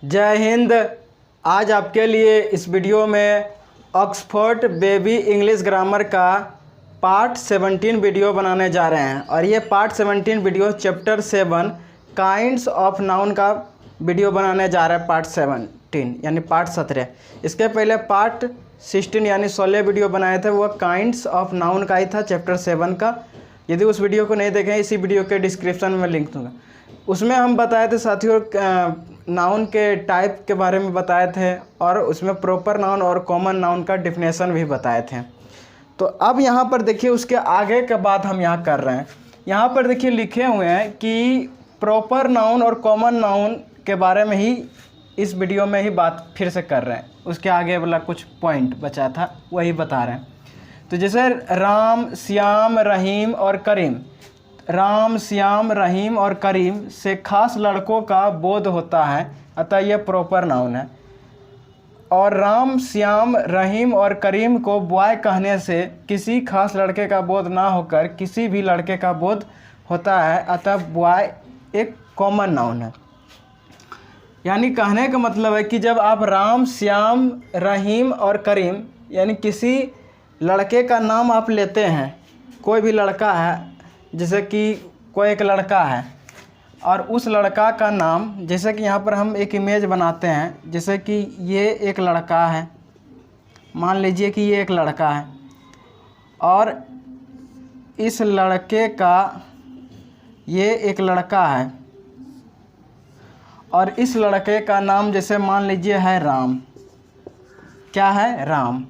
जय हिंद। आज आपके लिए इस वीडियो में ऑक्सफोर्ड बेबी इंग्लिश ग्रामर का पार्ट 17 वीडियो बनाने जा रहे हैं और ये part 17 video chapter 7 kinds of noun का वीडियो बनाने जा रहा है। पार्ट 17 यानी पार्ट 17। इसके पहले पार्ट 16 यानी 16 वीडियो बनाए थे, वो काइंड्स ऑफ नाउन का ही था चैप्टर 7 का। यदि उस वीडियो को नहीं देखें, इसी वीडियो के डिस्क्रिप्शन में लिंक दूंगा। उसमें हम बताए थे साथियों नाउन के टाइप के बारे में बताए थे और उसमें प्रॉपर नाउन और कॉमन नाउन का डिफिनेशन भी बताए थे। तो अब यहाँ पर देखिए उसके आगे के बात हम यहाँ कर रहे हैं। यहाँ पर देखिए लिखे हुए हैं कि प्रॉपर नाउन और कॉमन नाउन के बारे में ही इस वीडियो में ही बात फिर से कर रहे हैं। उसके आगे वाला कुछ पॉइंट बचा था वही बता रहे हैं। तो जैसे राम, श्याम, रहीम और करीम। राम, श्याम, रहीम और करीम से खास लड़कों का बोध होता है, अतः यह प्रॉपर नाउन है। और राम, श्याम, रहीम और करीम को बॉय कहने से किसी खास लड़के का बोध ना होकर किसी भी लड़के का बोध होता है, अतः बॉय एक कॉमन नाउन है। यानी कहने का मतलब है कि जब आप राम, श्याम, रहीम और करीम यानी किसी लड़के का नाम आप लेते हैं, कोई भी लड़का है, जैसे कि कोई एक लड़का है और उस लड़का का नाम, जैसे कि यहाँ पर हम एक इमेज बनाते हैं, जैसे कि ये एक लड़का है, मान लीजिए कि ये एक लड़का है और इस लड़के का ये एक लड़का है और इस लड़के का नाम जैसे मान लीजिए है राम। क्या है? राम।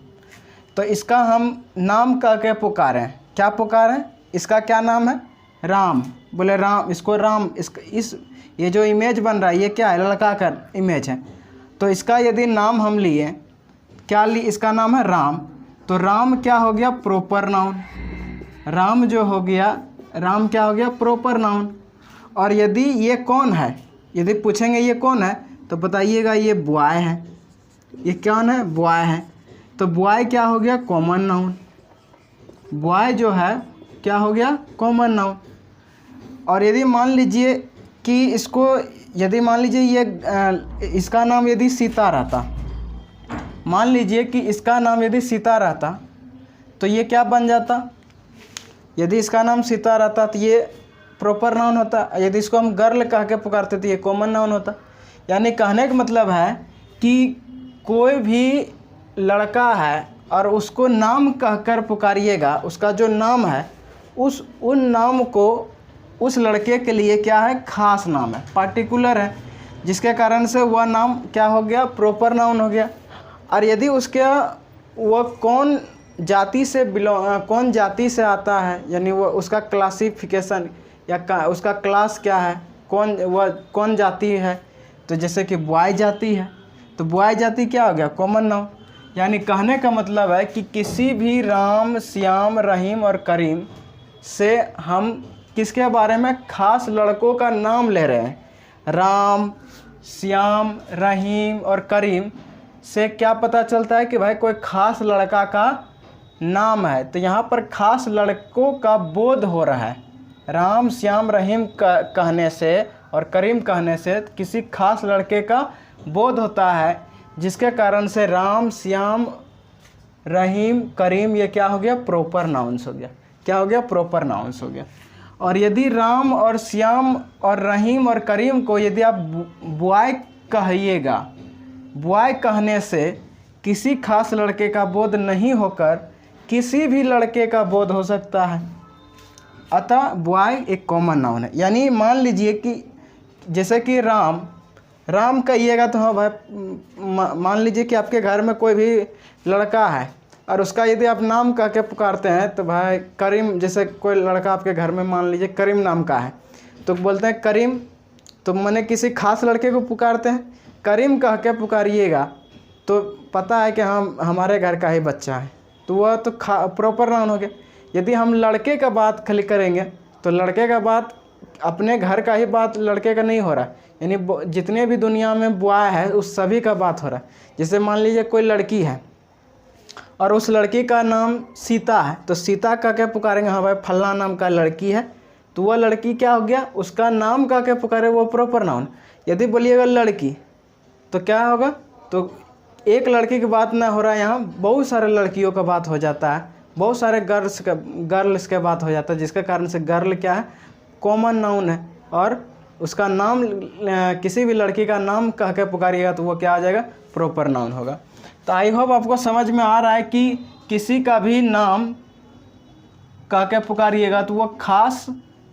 तो इसका हम नाम कह के पुकारें, क्या पुकारें? इसका क्या नाम है? राम। बोले राम, इसको राम, ये जो इमेज बन रहा है ये क्या है? लड़का का इमेज है। तो इसका यदि नाम हम लिए, क्या लिए? इसका नाम है राम। तो राम क्या हो गया? Proper noun. राम जो हो गया, राम क्या हो गया? Proper noun. और यदि ये कौन है, यदि पूछेंगे ये कौन है, तो बताइएगा ये बॉय है। ये कौन है? बॉय है। तो बॉय क्या हो गया? Common noun. बॉय जो है क्या हो गया? Common noun. और यदि मान लीजिए कि इसको, यदि मान लीजिए ये इसका नाम यदि सीता रहता, मान लीजिए कि इसका नाम यदि सीता रहता तो ये क्या बन जाता? यदि इसका नाम सीता रहता तो ये प्रॉपर नाउन होता। यदि इसको हम गर्ल कह के पुकारते तो ये कॉमन नाउन होता। यानी कहने का मतलब है कि कोई भी लड़का है और उसको नाम कहकर पुकारिएगा, उसका जो नाम है उन नाम को उस लड़के के लिए क्या है? खास नाम है, पार्टिकुलर है, जिसके कारण से वह नाम क्या हो गया? प्रॉपर नाउन हो गया। और यदि उसके वह कौन जाति से आता है, यानी वो उसका क्लासिफिकेशन या उसका क्लास क्या है, कौन जाति है, तो जैसे कि बॉय जाति है, तो बॉय जाति क्या हो गया? Common noun. यानी कहने का मतलब है कि किसी भी राम, श्याम, रहीम और करीम से हम किसके बारे में? खास लड़कों का नाम ले रहे हैं। राम, श्याम, रहीम और करीम से क्या पता चलता है कि भाई कोई खास लड़का का नाम है। तो यहाँ पर खास लड़कों का बोध हो रहा है। राम, श्याम, रहीम कहने से और करीम कहने से किसी खास लड़के का बोध होता है, जिसके कारण से राम, श्याम, रहीम, करीम ये क्या हो गया? प्रॉपर नाउन्स हो गया। क्या हो गया? प्रॉपर नाउन्स हो गया। और यदि राम और श्याम और रहीम और करीम को यदि आप बॉय कहिएगा, बॉय कहने से किसी खास लड़के का बोध नहीं होकर किसी भी लड़के का बोध हो सकता है, अतः बॉय एक कॉमन नाउन है। यानी मान लीजिए कि जैसे कि राम कहिएगा तो हाँ भाई, मान लीजिए कि आपके घर में कोई भी लड़का है और उसका यदि आप नाम कह के पुकारते हैं तो भाई करीम, जैसे कोई लड़का आपके घर में मान लीजिए करीम नाम का है तो बोलते हैं करीम, तो मैंने किसी खास लड़के को पुकारते हैं, करीम कह के पुकारिएगा तो पता है कि हाँ हमारे घर का ही बच्चा है, तो वह तो प्रॉपर नाउन हो गया। यदि हम लड़के का बात खाली करेंगे तो लड़के का बात, अपने घर का ही बात लड़के का नहीं हो रहा, यानी जितने भी दुनिया में बॉय है उस सभी का बात हो रहा है। जैसे मान लीजिए कोई लड़की है और उस लड़की का नाम सीता है, तो सीता कह के पुकारेंगे, हाँ भाई फल्ला नाम का लड़की है, तो वह लड़की क्या हो गया? उसका नाम कह के पुकारे, वो प्रॉपर नाउन। यदि बोलिएगा लड़की, तो क्या होगा, तो एक लड़की की बात ना हो रहा है, यहाँ बहुत सारे लड़कियों का बात हो जाता है, बहुत सारे गर्ल्स का बात हो जाता है, जिसके कारण से गर्ल क्या है, कॉमन नाउन है, और उसका नाम किसी भी लड़की का नाम कह के पुकारिएगा तो वो क्या आ जाएगा, प्रॉपर नाउन होगा। तो आई होप आपको समझ में आ रहा है कि किसी का भी नाम कह के पुकारिएगा तो वो खास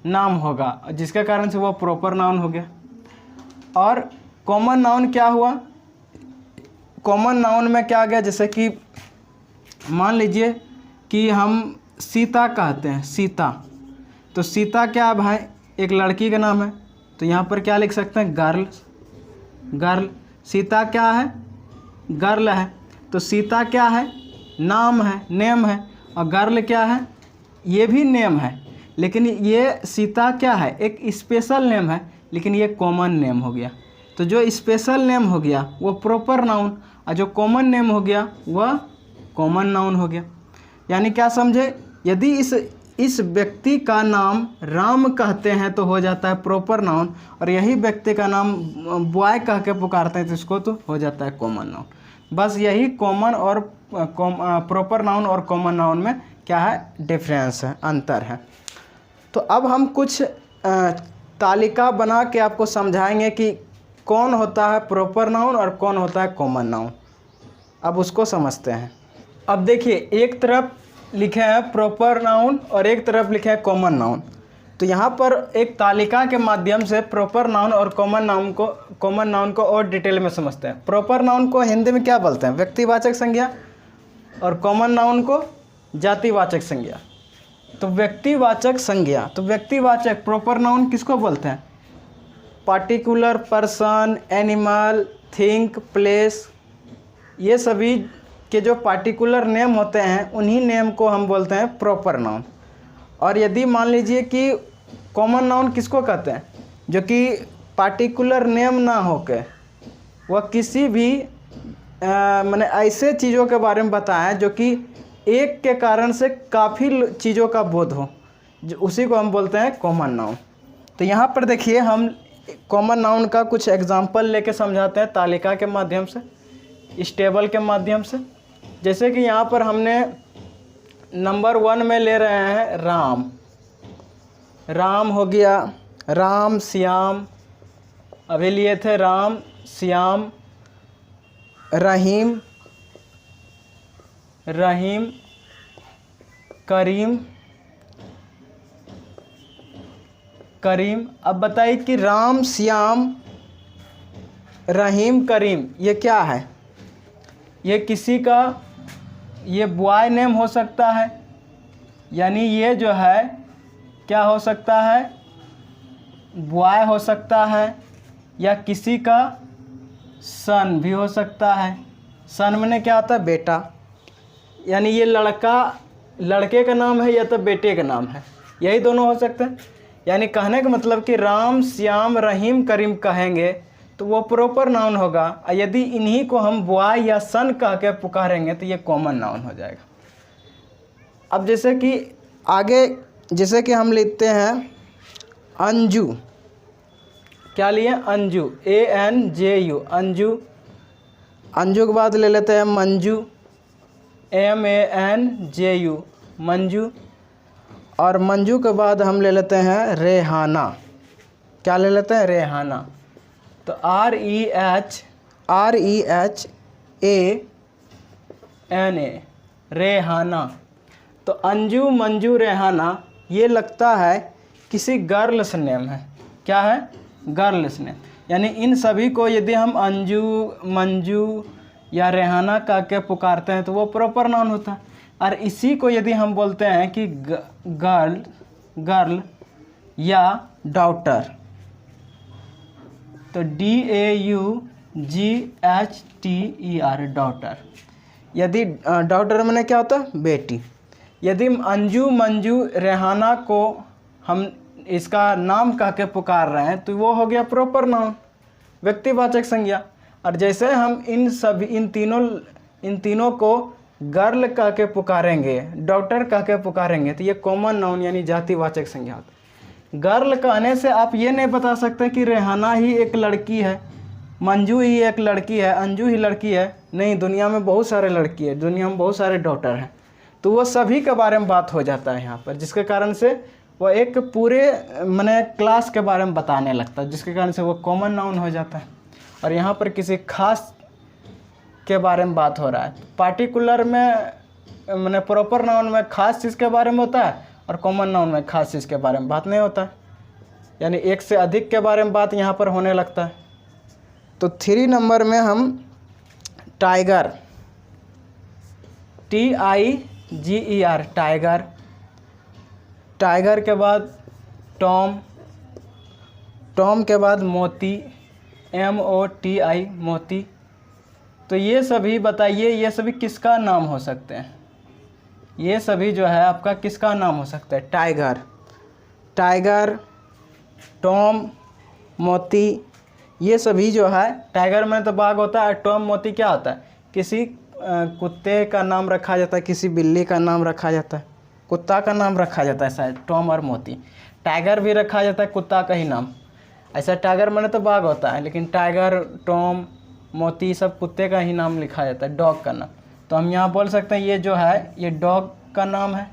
नाम होगा, जिसके कारण से वो प्रॉपर नाउन हो गया। और कॉमन नाउन क्या हुआ, कॉमन नाउन में क्या आ गया, जैसे कि मान लीजिए कि हम सीता कहते हैं, सीता, तो सीता क्या है भाई, एक लड़की का नाम है, तो यहाँ पर क्या लिख सकते हैं, गर्ल। सीता क्या है, गर्ल है, तो सीता क्या है, नाम है, नेम है, और गर्ल क्या है, ये भी नेम है, लेकिन ये सीता क्या है, एक स्पेशल नेम है, लेकिन ये कॉमन नेम हो गया। तो जो स्पेशल नेम हो गया वो प्रॉपर नाउन, और जो कॉमन नेम हो गया वह कॉमन नाउन हो गया। यानी क्या समझे, यदि इस व्यक्ति का नाम राम कहते हैं तो हो जाता है प्रॉपर नाउन, और यही व्यक्ति का नाम बॉय कह के पुकारते हैं तो इसको तो हो जाता है कॉमन नाउन। बस यही कॉमन और प्रॉपर नाउन और कॉमन नाउन में क्या है, डिफरेंस है, अंतर है। तो अब हम कुछ तालिका बना के आपको समझाएंगे कि कौन होता है प्रॉपर नाउन और कौन होता है कॉमन नाउन। अब उसको समझते हैं। अब देखिए, एक तरफ लिखे हैं प्रॉपर नाउन और एक तरफ लिखे हैं कॉमन नाउन। तो यहाँ पर एक तालिका के माध्यम से प्रॉपर नाउन और कॉमन नाउन को और डिटेल में समझते हैं। प्रॉपर नाउन को हिंदी में क्या बोलते हैं, व्यक्तिवाचक संज्ञा, और कॉमन नाउन को जातिवाचक संज्ञा। तो व्यक्तिवाचक संज्ञा, तो व्यक्तिवाचक प्रॉपर नाउन किसको बोलते हैं, particular person, animal, thing, place, ये सभी के जो पार्टिकुलर नेम होते हैं उन्हीं नेम को हम बोलते हैं प्रॉपर नाउन। और यदि मान लीजिए कि कॉमन नाउन किसको कहते हैं, जो कि पार्टिकुलर नेम ना होके वह किसी भी माने ऐसे चीज़ों के बारे में बताएं जो कि एक के कारण से काफ़ी चीज़ों का बोध हो, जो उसी को हम बोलते हैं कॉमन नाउन। तो यहाँ पर देखिए, हम कॉमन नाउन का कुछ एग्जांपल लेके समझाते हैं तालिका के माध्यम से, इस टेबल के माध्यम से। जैसे कि यहाँ पर हमने नंबर 1 में ले रहे हैं राम। राम हो गया, राम, श्याम, अभी लिए थे राम, श्याम, रहीम, करीम। अब बताइए कि राम, श्याम, रहीम, करीम ये क्या है, ये किसी का, ये बॉय नेम हो सकता है, यानी ये जो है क्या हो सकता है, बॉय हो सकता है, या किसी का सन भी हो सकता है। सन में क्या होता है, बेटा, यानी ये लड़के का नाम है या तो बेटे का नाम है, यही दोनों हो सकते हैं। यानी कहने का मतलब कि राम, श्याम, रहीम, करीम कहेंगे तो वो प्रॉपर नाउन होगा, और यदि इन्हीं को हम बॉय या सन कह के पुकारेंगे तो ये कॉमन नाउन हो जाएगा। अब जैसे कि आगे, जैसे कि हम लिखते हैं अंजू, क्या लिए, अंजू, ANJU, अंजू। अंजू के बाद ले लेते हैं मंजू, MANJU, मंजू। और मंजू के बाद हम ले लेते हैं रेहाना, क्या ले लेते हैं, रेहाना। तो REHANA, रेहाना। तो अंजू, मंजू, रेहाना ये लगता है किसी गर्ल्स नेम है, क्या है, गर्ल्स नेम। यानी इन सभी को यदि हम अंजू, मंजू या रेहाना कह के पुकारते हैं तो वो प्रॉपर नाउन होता है। और इसी को यदि हम बोलते हैं कि गर्ल या डॉटर, तो DAUGHTER, डॉटर। यदि डॉटर मैंने क्या होता है, बेटी। यदि अंजू, मंजू, रेहाना को हम इसका नाम कह के पुकार रहे हैं तो वो हो गया प्रॉपर नाउन, व्यक्तिवाचक संज्ञा। और जैसे हम इन तीनों को गर्ल कह के पुकारेंगे, डॉटर कह के पुकारेंगे तो ये कॉमन नाउन यानी जातिवाचक संज्ञा होता है। गर्ल कहने से आप ये नहीं बता सकते कि रेहाना ही एक लड़की है, मंजू ही एक लड़की है, अंजू ही लड़की है, नहीं, दुनिया में बहुत सारे लड़की है, दुनिया में बहुत सारे डॉक्टर हैं। तो वो सभी के बारे में बात हो जाता है यहाँ पर, जिसके कारण से वो एक पूरे माने क्लास के बारे में बताने लगता है, जिसके कारण से वो कॉमन नाउन हो जाता है। और यहाँ पर किसी खास के बारे में बात हो रहा है। पार्टिकुलर में माने प्रॉपर नाउन में खास चीज़ के बारे में होता है, और कॉमन नाउन में खास चीज़ के बारे में बात नहीं होता है, यानी एक से अधिक के बारे में बात यहाँ पर होने लगता है। तो 3 नंबर में हम टाइगर, TIGER टाइगर, टाइगर के बाद टॉम, टॉम के बाद मोती, MOTI मोती। तो ये सभी बताइए, ये सभी किसका नाम हो सकते हैं? ये सभी जो है आपका किसका नाम हो सकता है? टाइगर, टाइगर, टॉम, मोती, ये सभी जो है, टाइगर में तो बाघ होता है, टॉम मोती क्या होता है? किसी कुत्ते का नाम रखा जाता है, किसी बिल्ली का नाम रखा जाता है, कुत्ता का नाम रखा जाता है शायद, टॉम और मोती। टाइगर भी रखा जाता है कुत्ता का ही नाम, ऐसा टाइगर माने तो बाघ होता है, लेकिन टाइगर, टॉम, मोती सब कुत्ते का ही नाम लिखा जाता है, डॉग का नाम। तो हम यहाँ बोल सकते हैं ये जो है ये डॉग का नाम है।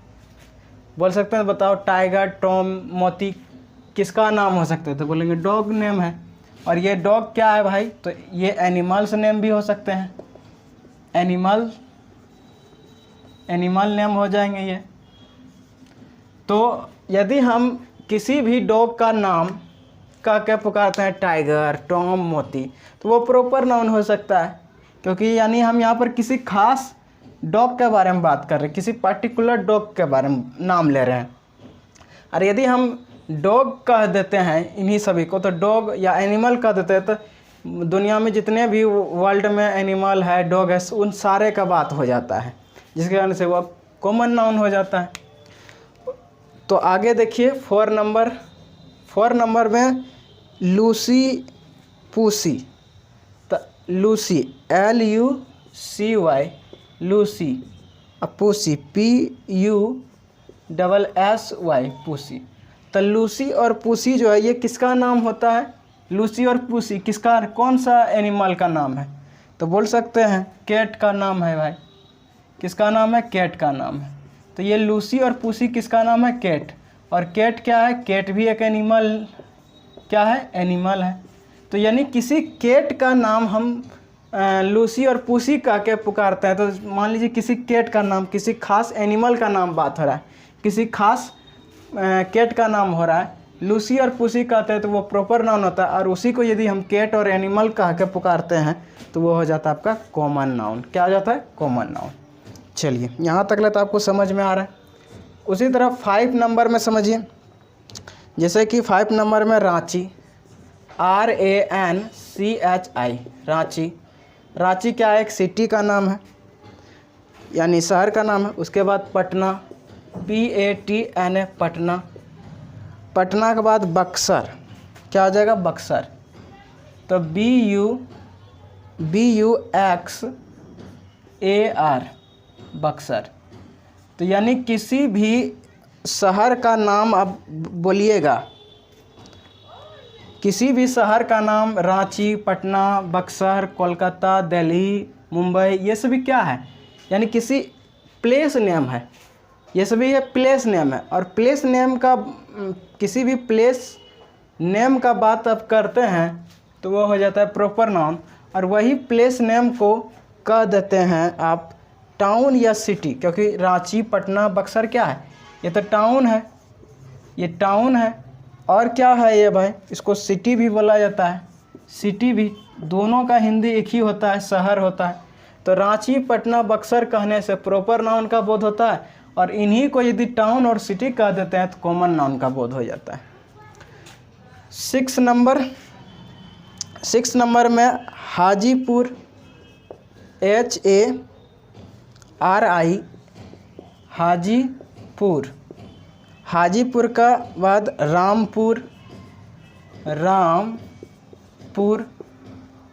बोल सकते हैं, बताओ टाइगर, टॉम, मोती किसका नाम हो सकता है? तो बोलेंगे डॉग नेम है। और ये डॉग क्या है भाई? तो ये एनिमल्स नेम भी हो सकते हैं, एनिमल नेम हो जाएंगे ये। तो यदि हम किसी भी डॉग का नाम का क्या पुकारते हैं, टाइगर, टॉम, मोती, तो वो प्रॉपर नाउन हो सकता है, क्योंकि यानी हम यहाँ पर किसी खास डॉग के बारे में बात कर रहे हैं, किसी पर्टिकुलर डॉग के बारे में नाम ले रहे हैं। और यदि हम डॉग कह देते हैं इन्हीं सभी को, तो डॉग या एनिमल कह देते हैं, तो दुनिया में जितने भी वर्ल्ड में एनिमल है, डॉग है, उन सारे का बात हो जाता है, जिसके कारण से वो कॉमन नाउन हो जाता है। तो आगे देखिए 4 नंबर में लूसी पूसी। तो लूसी, LUCY, लूसी, और पूसी, PUSSY, पूसी। तो लूसी और पूसी जो है ये किसका नाम होता है? लूसी और पूसी किसका, कौन सा एनिमल का नाम है? तो बोल सकते हैं कैट का नाम है भाई। किसका नाम है? कैट का नाम है। तो ये लूसी और पूसी किसका नाम है? कैट। और कैट क्या है? कैट भी एक एनिमल, क्या है? एनिमल है। तो यानी किसी कैट का नाम हम लूसी और पूसी का के पुकारते हैं। तो मान लीजिए किसी कैट का नाम, किसी खास एनिमल का नाम बात हो रहा है, किसी खास कैट का नाम हो रहा है, लूसी और पूसी कहते हैं, तो वो प्रॉपर नाउन होता है। और उसी को यदि हम कैट और एनिमल कह के पुकारते हैं तो वो हो जाता है आपका कॉमन नाउन। क्या हो जाता है? Common noun. चलिए यहाँ तक तो आपको समझ में आ रहा है। उसी तरह 5 नंबर में समझिए, जैसे कि 5 नंबर में रांची, RANCHI, रांची। रांची क्या है? एक सिटी का नाम है, यानी शहर का नाम है। उसके बाद पटना, PATNA, पटना। पटना के बाद बक्सर, क्या हो जाएगा? बक्सर। तो BUXAR, बक्सर। तो यानी किसी भी शहर का नाम आप बोलिएगा, किसी भी शहर का नाम, रांची, पटना, बक्सर, कोलकाता, दिल्ली, मुंबई, ये सभी क्या है? यानी किसी प्लेस नेम है, ये सभी ये प्लेस नेम है। और प्लेस नेम का, किसी भी प्लेस नेम का बात आप करते हैं तो वो हो जाता है प्रॉपर नाउन। और वही प्लेस नेम को कह देते हैं आप टाउन या सिटी, क्योंकि रांची, पटना, बक्सर क्या है? ये तो टाउन है, ये टाउन है। और क्या है ये भाई? इसको सिटी भी बोला जाता है, सिटी भी, दोनों का हिंदी एक ही होता है, शहर होता है। तो रांची, पटना, बक्सर कहने से प्रॉपर नाउन का बोध होता है, और इन्हीं को यदि टाउन और सिटी कह देते हैं तो कॉमन नाउन का बोध हो जाता है। 6 नंबर में हाजीपुर, HARI, हाजीपुर। हाजीपुर का बाद रामपुर,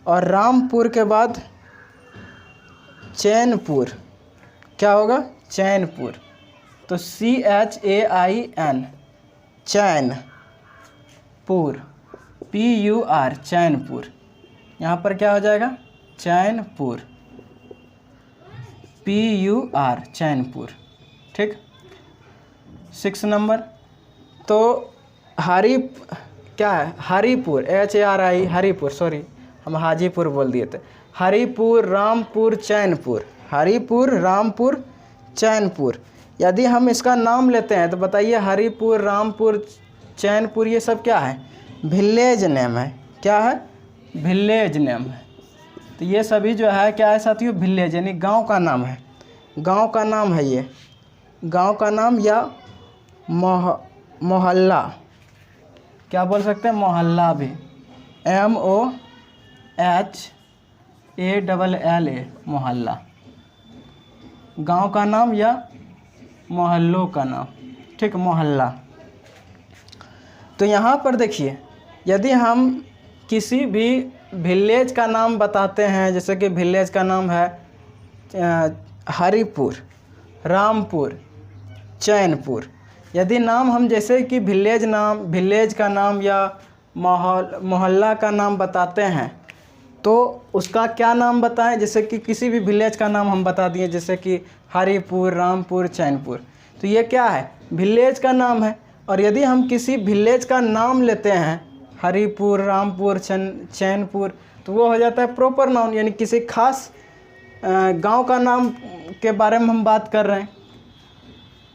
और रामपुर के बाद चैनपुर। क्या होगा? चैनपुर। तो CHAIN, चैनपुर, PUR, चैनपुर। यहाँ पर क्या हो जाएगा, चैनपुर, PUR, चैनपुर। ठीक। 6 नंबर, तो क्या है, हरिपुर, HARI, हरिपुर, सॉरी हम हाजीपुर बोल दिए थे। हरिपुर, रामपुर, चैनपुर, हरिपुर, रामपुर, चैनपुर। यदि हम इसका नाम लेते हैं तो बताइए, हरिपुर, रामपुर, चैनपुर, ये सब क्या है, विलेज नेम है। क्या है, विलेज नेम है। तो ये सभी जो है क्या है साथियों, विलेज यानी गांव का नाम है। गांव का नाम है ये, गांव का नाम या मोहल्ला, क्या बोल सकते हैं, मोहल्ला भी, MOHALLA, मोहल्ला। गांव का नाम या मोहल्लों का नाम। ठीक, मोहल्ला। तो यहाँ पर देखिए, यदि हम किसी भी विलेज का नाम बताते हैं, जैसे कि विलेज का नाम है हरिपुर, रामपुर, चैनपुर, यदि नाम हम जैसे कि विलेज का नाम या मोहल्ला का नाम बताते हैं, तो उसका क्या नाम बताएं। जैसे कि किसी भी विलेज का नाम हम बता दिए, जैसे कि हरिपुर, रामपुर, चैनपुर, तो ये क्या है, विलेज का नाम है। और यदि हम किसी विलेज का नाम लेते हैं, हरिपुर, रामपुर, चैनपुर, तो वो हो जाता है प्रॉपर नाउन, यानी किसी खास गांव का नाम के बारे में हम बात कर रहे हैं।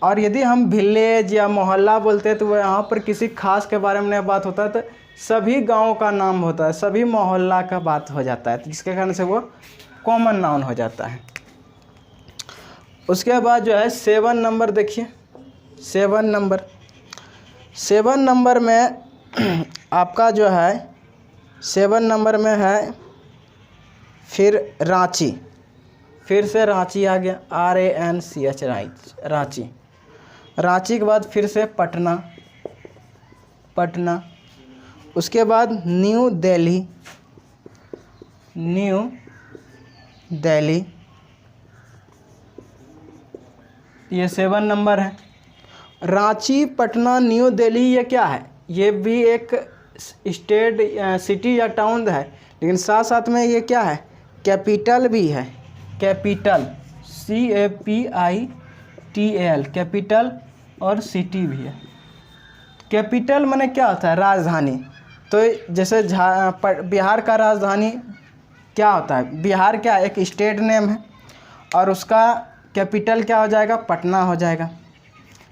और यदि हम विलेज या मोहल्ला बोलते हैं तो वो यहाँ पर किसी खास के बारे में नहीं बात होता है, तो सभी गाँव का नाम होता है, सभी मोहल्ला का बात हो जाता है, तो जिसके कारण से वो कॉमन नाउन हो जाता है। उसके बाद जो है 7 नंबर देखिए, 7 नंबर में आपका जो है 7 नंबर में है फिर रांची, फिर से रांची आ गया, RANCH, रांची। रांची के बाद फिर से पटना, उसके बाद न्यू दिल्ली, ये 7 नंबर है। रांची, पटना, न्यू दिल्ली, ये क्या है, ये भी एक स्टेट, सिटी या टाउन है, लेकिन साथ साथ में ये क्या है, कैपिटल भी है। कैपिटल, CAPITAL, कैपिटल, और सिटी भी है। कैपिटल माने क्या होता है, राजधानी। तो जैसे बिहार का राजधानी क्या होता है, बिहार क्या एक स्टेट नेम है, और उसका कैपिटल क्या हो जाएगा, पटना हो जाएगा।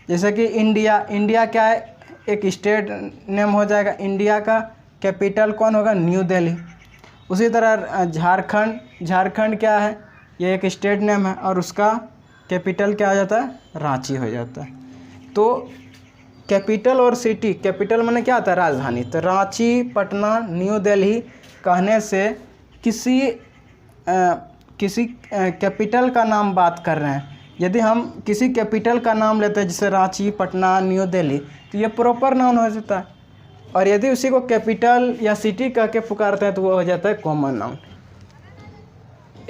जैसे कि इंडिया क्या है, एक स्टेट नेम हो जाएगा, इंडिया का कैपिटल कौन होगा, न्यू दिल्ली। उसी तरह झारखंड क्या है, ये एक स्टेट नेम है, और उसका कैपिटल क्या हो जाता है, रांची हो जाता है। तो कैपिटल और सिटी, कैपिटल माने क्या होता है, राजधानी, तो रांची, पटना, न्यू दिल्ली कहने से किसी कैपिटल का नाम बात कर रहे हैं। यदि हम किसी कैपिटल का नाम लेते हैं, जैसे रांची, पटना, न्यू दिल्ली, तो ये प्रॉपर नाउन हो जाता है। और यदि उसी को कैपिटल या सिटी कह के पुकारते हैं तो वो हो जाता है कॉमन नाउन।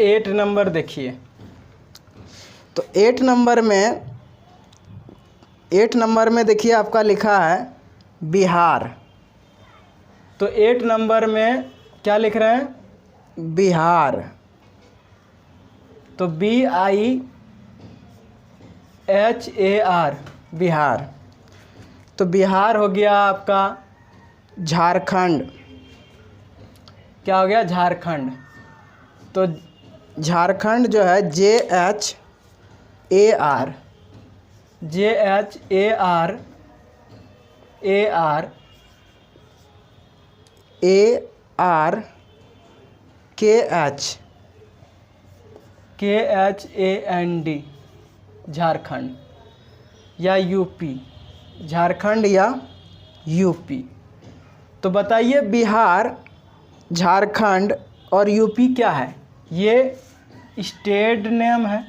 8 नंबर देखिए, तो 8 नंबर में देखिए आपका लिखा है बिहार। तो 8 नंबर में क्या लिख रहे हैं, बिहार। तो BIHAR, बिहार। तो बिहार हो गया आपका। झारखंड, क्या हो गया, झारखंड। तो झारखंड जो है JHAR, KHAND, झारखंड या यूपी, झारखंड या यूपी। तो बताइए बिहार, झारखंड और यूपी क्या है, ये स्टेट नेम है।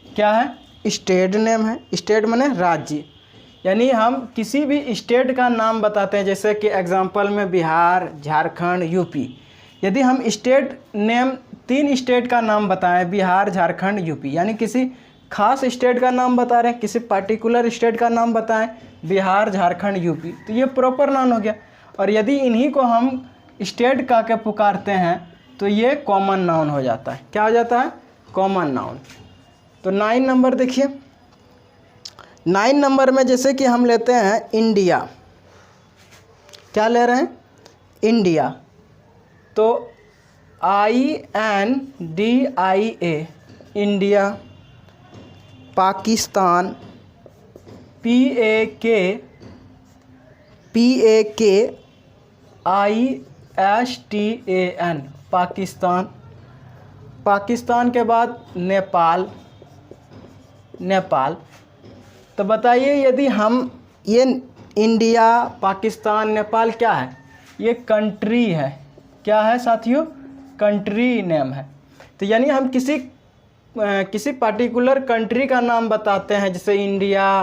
क्या है, स्टेट नेम है। स्टेट माने राज्य, यानी हम किसी भी स्टेट का नाम बताते हैं, जैसे कि एग्जांपल में बिहार, झारखंड, यूपी। यदि हम स्टेट नेम 3 स्टेट का नाम बताएं, बिहार, झारखंड, यूपी, यानी किसी खास स्टेट का नाम बता रहे हैं, किसी पार्टिकुलर स्टेट का नाम बताएं, बिहार, झारखंड, यूपी, तो ये प्रॉपर नाउन हो गया। और यदि इन्हीं को हम स्टेट कह के पुकारते हैं तो ये कॉमन नाउन हो जाता है। क्या हो जाता है? Common noun. तो 9 नंबर देखिए, 9 नंबर में जैसे कि हम लेते हैं इंडिया। क्या ले रहे हैं? इंडिया। तो INDIA India, Pakistan PAKISTAN Pakistan. Pakistan के बाद नेपाल। नेपाल। तो बताइए यदि हम ये इंडिया, पाकिस्तान, नेपाल क्या है? ये कंट्री है। क्या है साथियों? कंट्री नेम है। तो यानी हम किसी पार्टिकुलर कंट्री का नाम बताते हैं, जैसे इंडिया,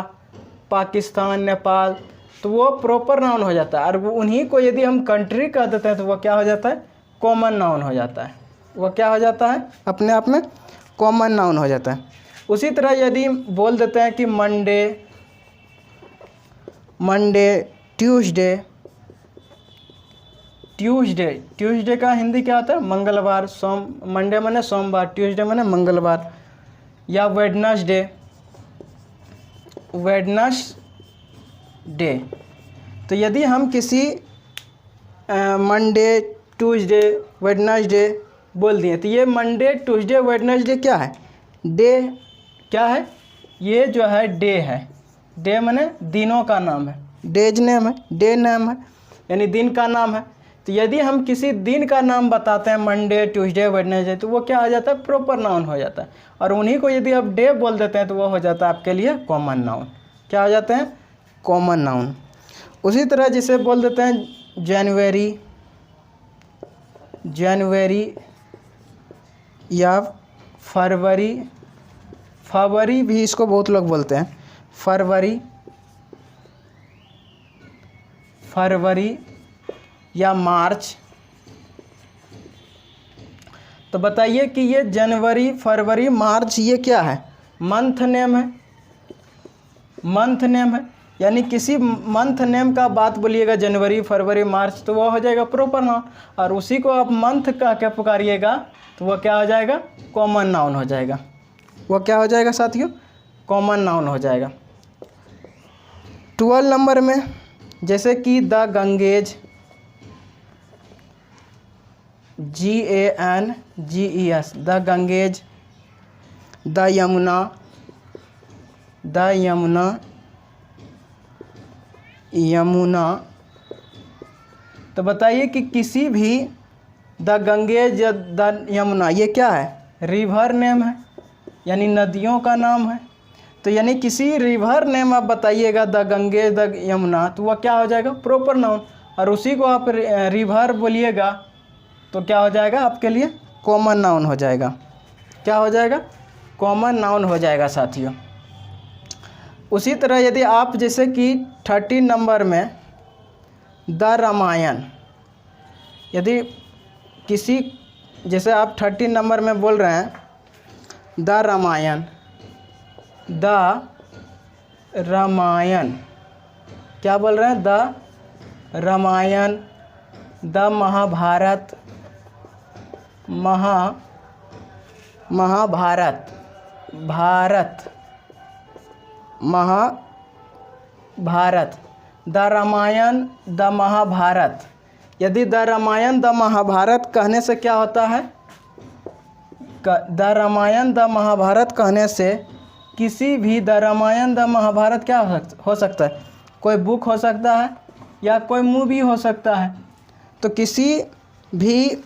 पाकिस्तान, नेपाल, तो वो प्रॉपर नाउन हो जाता है। और वो उन्हीं को यदि हम कंट्री कह देते हैं तो वो क्या हो जाता है? कॉमन नाउन हो जाता है। वो क्या हो जाता है? अपने आप में कॉमन नाउन हो जाता है। उसी तरह यदि बोल देते हैं कि मंडे, ट्यूसडे का हिंदी क्या होता है? मंगलवार। मंडे माने सोमवार, ट्यूसडे माने मंगलवार। या वेडनेसडे। तो यदि हम किसी मंडे, ट्यूसडे, वेडनेसडे बोल दिए तो ये मंडे, ट्यूसडे, वेडनेसडे क्या है? डे। क्या है? ये जो है डे है। डे माने दिनों का नाम है। डेज नेम है, डे नेम है, यानी दिन का नाम है। तो यदि हम किसी दिन का नाम बताते हैं, मंडे, ट्यूसडे, वेडनेसडे, तो वो क्या हो जाता है? प्रॉपर नाउन हो जाता है। और उन्हीं को यदि आप डे बोल देते हैं तो वो हो जाता है आपके लिए कॉमन नाउन। क्या हो जाते हैं? Common noun. उसी तरह जिसे बोल देते हैं जनवरी या फरवरी भी इसको बहुत लोग बोलते हैं। फरवरी या मार्च। तो बताइए कि ये जनवरी, फरवरी, मार्च ये क्या है? मंथ नेम है। मंथ नेम है, यानी किसी मंथ नेम का बात बोलिएगा, जनवरी, फरवरी, मार्च, तो वो हो जाएगा प्रॉपर नाउन। और उसी को आप मंथ कह के पुकारिएगा तो वो क्या हो जाएगा? कॉमन नाउन हो जाएगा। वो क्या हो जाएगा साथियों? कॉमन नाउन हो जाएगा। 12 नंबर में जैसे कि the Ganges, GANGES, the Ganges, the Yamuna. तो बताइए कि किसी भी द गंगेज या द यमुना ये क्या है? रिवर नेम है, यानी नदियों का नाम है। तो यानी किसी रिवर नेम आप बताइएगा, द गंगेज, द यमुना, तो वह क्या हो जाएगा? Proper noun. और उसी को आप रिवर बोलिएगा तो क्या हो जाएगा आपके लिए? कॉमन नाउन हो जाएगा। क्या हो जाएगा? कॉमन नाउन हो जाएगा साथियों। उसी तरह यदि आप जैसे कि 13 नंबर में द रामायण, यदि किसी जैसे आप 13 नंबर में बोल रहे हैं द रामायण, क्या बोल रहे हैं? The Ramayana, the Mahabharata, Mahabharata, the Ramayana, the Mahabharata. यदि द रामायण, द महाभारत कहने से क्या होता है? द रामायण, द महाभारत कहने से किसी भी द रामायण, द महाभारत क्या हो सकता है? कोई बुक हो सकता है या कोई मूवी हो सकता है। तो किसी भी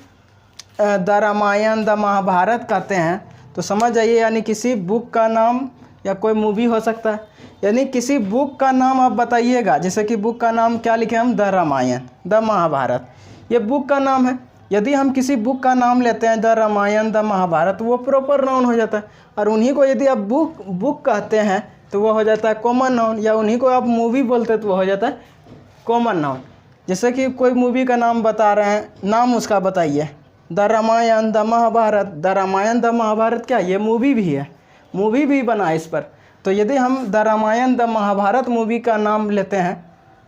द रामायण, द महाभारत कहते हैं तो समझ जाइए, यानी किसी बुक का नाम या कोई मूवी हो सकता है। यानी किसी बुक का नाम आप बताइएगा, जैसे कि बुक का नाम क्या लिखे हम? द रामायण, द महाभारत, ये बुक का नाम है। यदि हम किसी बुक का नाम लेते हैं द रामायण, द महाभारत, वो प्रॉपर नाउन हो जाता है। और उन्हीं को यदि आप बुक कहते हैं तो वो हो जाता है कॉमन नाउन। या उन्हीं को आप मूवी बोलते हैं तो वो हो जाता है कॉमन नाउन। जैसे कि कोई मूवी का नाम बता रहे हैं, नाम उसका बताइए, the Ramayana, the Mahabharata. The Ramayana, the Mahabharata क्या? ये मूवी भी है, मूवी भी बना इस पर। तो यदि हम the Ramayana, the Mahabharata movie का नाम लेते हैं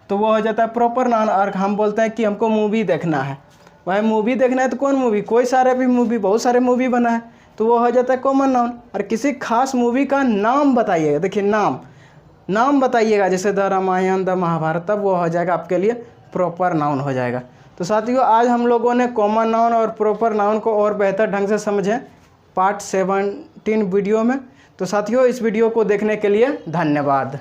तो वो हो जाता है प्रॉपर नाउन। और हम बोलते हैं कि हमको मूवी देखना है भाई मूवी देखना है तो कौन मूवी, कोई सारे भी मूवी, बहुत सारे मूवी बना है, तो वो हो जाता है कॉमन नाउन। और किसी खास मूवी का नाम बताइएगा, देखिए नाम बताइएगा, जैसे द रामायण, द महाभारत, तब वो हो जाएगा आपके लिए प्रॉपर नाउन हो जाएगा। तो साथियों आज हम लोगों ने कॉमन नाउन और प्रॉपर नाउन को और बेहतर ढंग से समझें पार्ट 17 वीडियो में। तो साथियों इस वीडियो को देखने के लिए धन्यवाद।